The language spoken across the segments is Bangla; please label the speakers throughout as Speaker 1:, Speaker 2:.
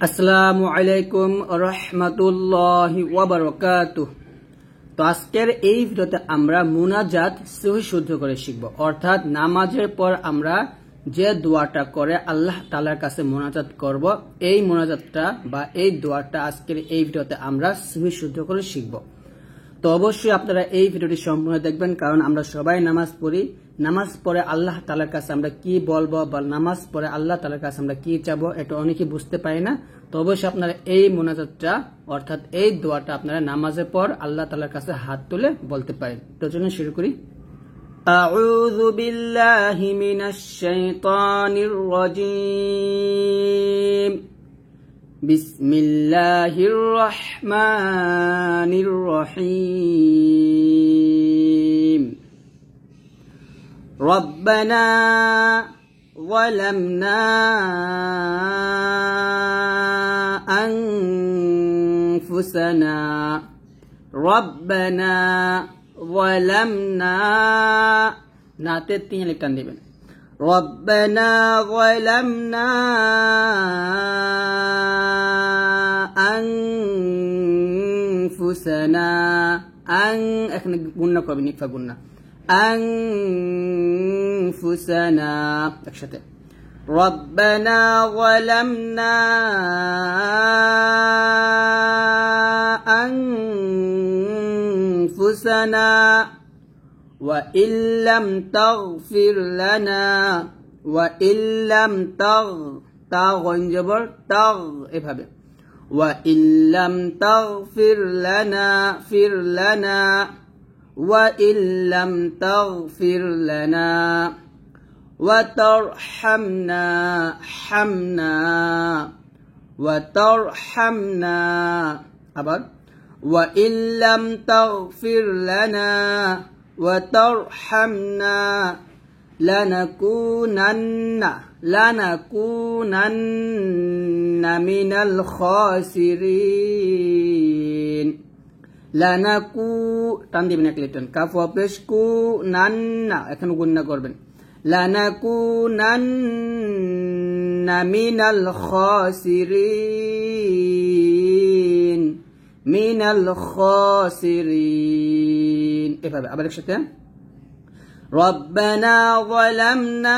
Speaker 1: আসসালামু আলাইকুম রাহমাতুল্লাহি ওয়া বারাকাতুহু। তো আজকের এই ভিডিওতে আমরা মুনাজাত সহি শুদ্ধ করে শিখব, অর্থাৎ নামাজের পর আমরা যে দোয়াটা করে আল্লাহ তাআলার কাছে মুনাজাত করব, এই মুনাজাতটা বা এই দোয়াটা আজকের এই ভিডিওতে আমরা সহি শুদ্ধ করে শিখব। তো অবশ্যই আপনারা এই ভিডিওটি সম্পূর্ণ দেখবেন, কারণ আমরা সবাই নামাজ পড়ি। নামাজ পড়ে আল্লাহ তাআলার কাছে আমরা কি বলবো বা নামাজ পড়ে আল্লাহ তাআলার কাছে আমরা কি চাবো, এটা অনেকেই বুঝতে পারি না। তো অবশ্যই আপনারা এই মুনাজাতটা অর্থাৎ এই দোয়াটা আপনারা নামাজের পর আল্লাহ তাআলার কাছে হাত তুলে বলতে পারেন। তো চলুন শুরু করি। আউযু বিল্লাহি মিনাশ শাইতানির রাজীম। বিসমিল্লাহির রহমানির রহিম। রব্বানা যালামনা আনফুসানা। রব্বানা যালামনা, নাতে তিন আলিফ টান দিবেন। রব্বানা যালামনা আনফুসানা। এখানে গুণনা করবেন, ইফা গুণনা। আনফুসানা একসাথে। রব্বানা যালামনা আনফুসানা ওয়া ইল্লাম তাগফির লানা ওয়া ইল্লাম তাগফির এভাবে ওয়া ইল্লাম তাগফির লানা ওয়া ইল্লাম তাগফির লানা ওয়া তারহামনা ওয়া তারহামনা। আবার ওয়া ইল্লাম তাগফির লানা ওয়া তারহামনা লানাকুনান্না মিনাল খাসিরিন। লানাকু টান দিবেন এক লিটন, কাফ পেশ কু নান্না, এখানে গুণনা করবেন। লানাকুনান্না মিনাল খাসিরিন এভাবে। আবার একসাথে। রব্বানা যালামনা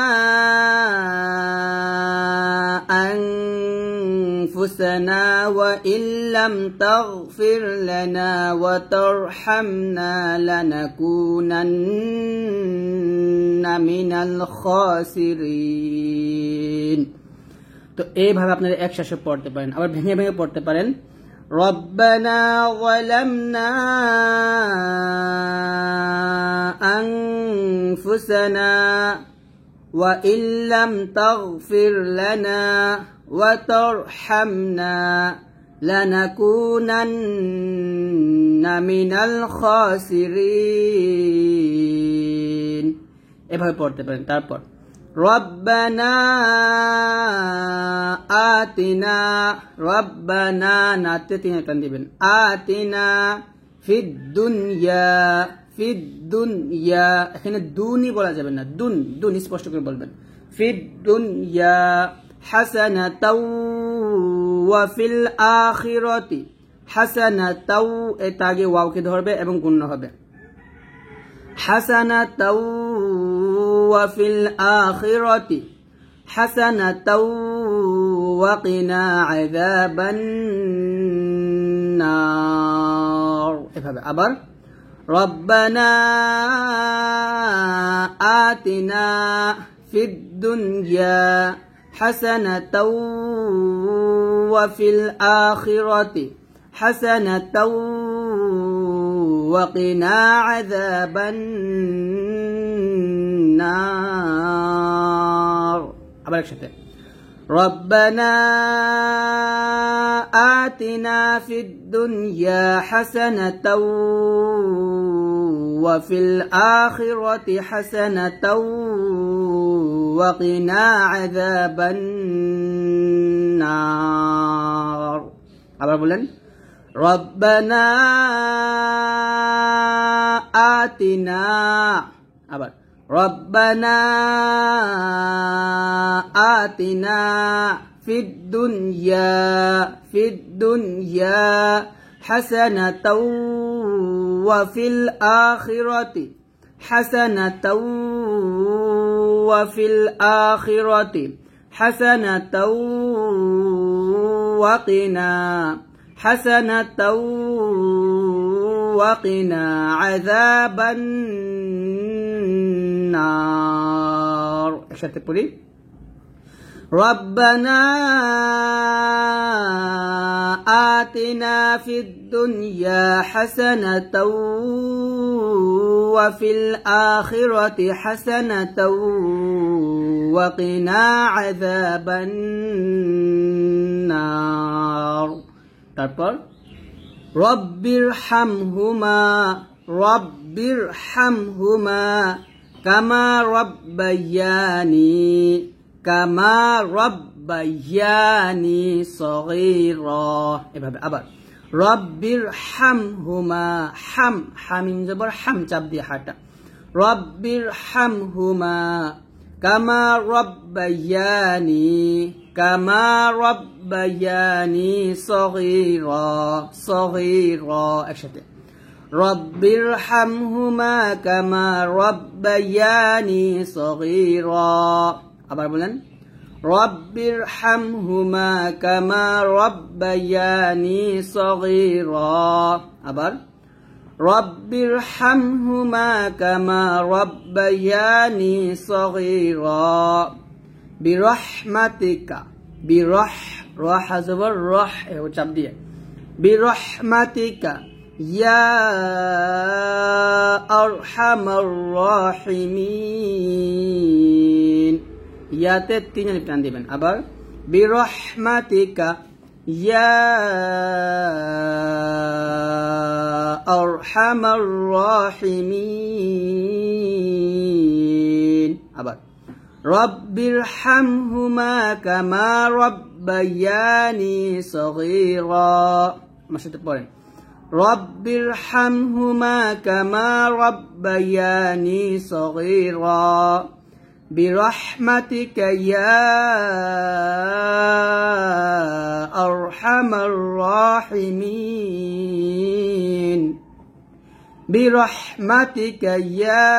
Speaker 1: আনফুসানা ওয়া ইল্লাম তাগফির লানা ওয়া তারহামনা লানাকুনান্না মিনাল খাসিরিন। তো এইভাবে আপনারা একসাথে পড়তে পারেন, আবার ভেঙে ভেঙে পড়তে পারেন। ربنا ظلمنا أنفسنا وإن لم تغفر لنا وترحمنا لنكونن من الخاسرين এভাবে পড়তে পারেন। তারপর রব্বানা আতিনা, রব্বানা নাতে তিন টান দিবেন। আতিনা ফিদ দুনিয়া, এখানে দুনি বলা যাবে না, দুন স্পষ্ট করে বলবেন। ফিদ দুনিয়া হাসানাতাও ওয়া ফিল আখিরাতি হাসানাতাও, এটা আগে ওয়াওকে ধরবে এবং গুণনা হবে। হাসানাতাও ওয়া ফিল আখিরাতি হাসানাতাও ওয়া কিনা আযাবান নার এভাবে। আবার রব্বানা আতিনা ফিদ দুনিয়া হাসানাতাও ওয়া ফিল আখিরাতি হাসানাতাও ওয়া কিনা আযাবান নার। আবার একসাথে। রব্বানা আতিনা ফিদ দুনিয়া হাসানাতাও ওয়া ফিল আখিরাতি হাসানাতাও ওয়া কিনা আযাবান নার। আবার বলেন রব্বানা আতিনা। আবার রব্বানা আতিনা في الدنيا حسنة وفي الآخرة حسنة وفي الآخرة حسنة وقنا عذاب النار. একসাথে পড়ি ربنا آتنا في الدنيا حسنة وفي الآخرة حسنة وقنا عذاب النار. তারপর রব্বিরহামহুমা কামা রব্বায়ানি সগীরা। এভাবে আবার রব্বিরহামহুমা হামিম জবর হাম চাপ দিয়ে হাঁটা রব্বিরহামহুমা কামা রব্বায়ানি সগীরা। একসাথে রব্বিরহামহুমা কামা রব্বায়ানি সগীরা। আবার বলেন রব্বিরহামহুমা কামা রব্বায়ানি সগীরা। আবার রব্বিরহামহুমা কামা রব্বায়ানি সগীরা। বিরহমাতিকা রহ জবর রহ চাপ দিয়ে বিরহমাতিকা ইয়া আরহামার রাহিমিন। ইয়াতে 3 আলিফ টান দিবেন। আবার বিরহমাতিকা ইয়া আরহামার রাহিমিন। আবার রব্বিরহামহুমা কামা রব্বায়ানি সগীরা। আমার সাথে পড়েন রব্বিরহামহুমা কামা রব্বায়ানি সগীরা। برحمتك يا أرحم الراحمين برحمتك يا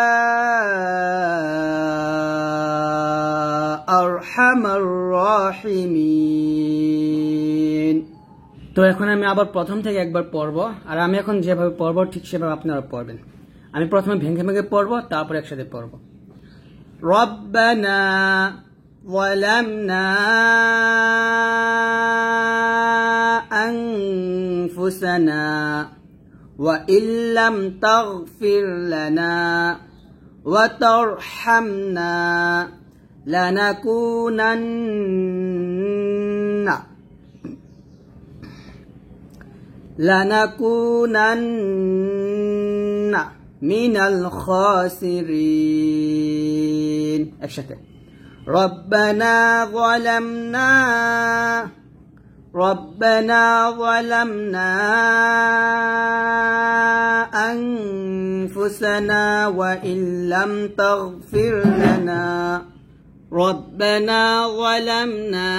Speaker 1: أرحم الراحمين. তো এখন আমি আবার প্রথম থেকে একবার পড়ব, আর আমি এখন যেভাবে পড়ব ঠিক সেভাবে আপনারা পড়বেন। আমি প্রথমে ভেঙে ভেঙে পড়ব, তারপর একসাথে পড়ব। ربنا ظلمنا أنفسنا وإن لم تغفر لنا وترحمنا لنكونن من الخاسرين. একসাথে ربنا ظلمنا أنفسنا وإن لم تغفر لنا ربنا ظلمنا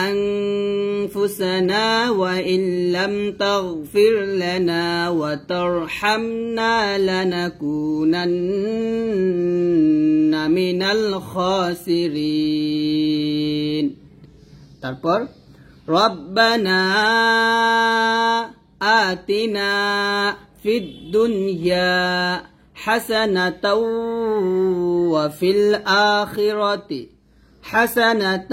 Speaker 1: أنفسنا وإن لم تغفر لنا وترحمنا لنكونن من الخاسرين. তারপর ربنا آتنا في الدنيا حسنة وفي الآخرة حسنة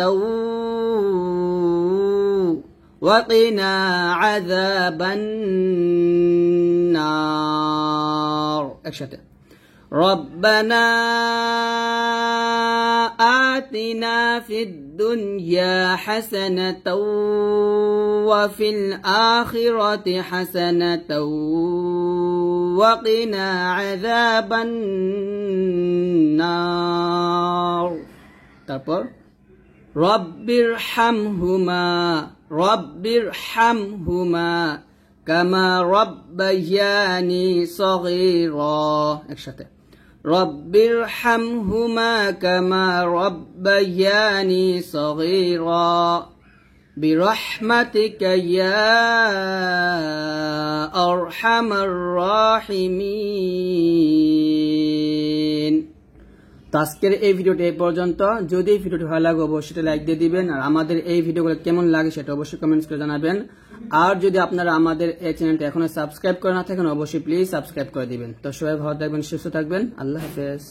Speaker 1: وقنا عذاب النار. একসাথে ربنا آتنا في الدنيا حسنة وفي الآخرة حسنة وقنا عذاب النار. তারপর রব্বিরহামহুমা কামা রব্বায়ানি সগীরা। একসাথে রব্বিরহামহুমা কামা রব্বায়ানি সগীরা বিরহমাতিকা ইয়া আরহামার রাহিমিন। তো আজকের এই ভিডিওটি এই পর্যন্ত। যদি এই ভিডিওটি ভালো লাগে অবশ্যই লাইক দিয়ে দিবেন, আর আমাদের এই ভিডিওগুলো কেমন লাগে সেটা অবশ্যই কমেন্টস করে জানাবেন। আর যদি আপনারা আমাদের এই চ্যানেলটি এখনো সাবস্ক্রাইব করে না থাকেন অবশ্যই প্লিজ সাবস্ক্রাইব করে দিবেন। তো সবাই ভালো থাকবেন, সুস্থ থাকবেন, আল্লাহ হাফেজ।